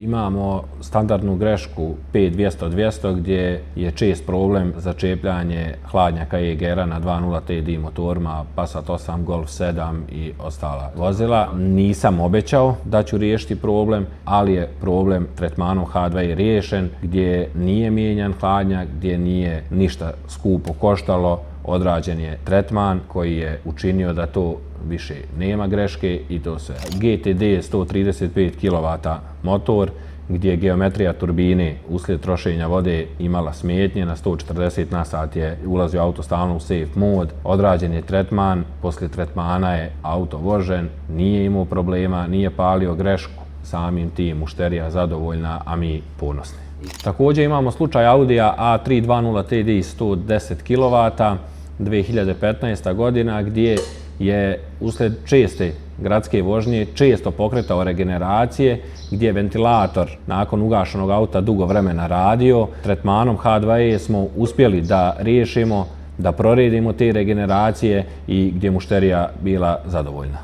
Imamo standardnu grešku 5200-200 gdje je čest problem začepljanje hladnjaka EGR-a na 2.0 TDI motorima, Passat 8, Golf 7 i ostala vozila. Nisam obećao da ću riješiti problem, ali je problem tretmanom H2 riješen gdje nije mijenjan hladnjak, gdje nije ništa skupo koštalo. Odrađen je tretman koji je učinio da to više nema greške i to sve. GTD 135 kW motor gdje je geometrija turbine uslijed trošenja vode imala smetnje, na 140 na sat je ulazio auto stalno u safe mod. Odrađen je tretman, poslije tretmana je auto vožen, nije imao problema, nije palio grešku, samim tim mušterija zadovoljna, a mi ponosni. Također imamo slučaj Audija A3 2.0 TDI 110 kW 2015. godina gdje je uslijed česte gradske vožnje često pokretao regeneracije, gdje je ventilator nakon ugašenog auta dugo vremena radio. Tretmanom H2E smo uspjeli da riješimo, da proredimo te regeneracije i gdje mušterija bila zadovoljna.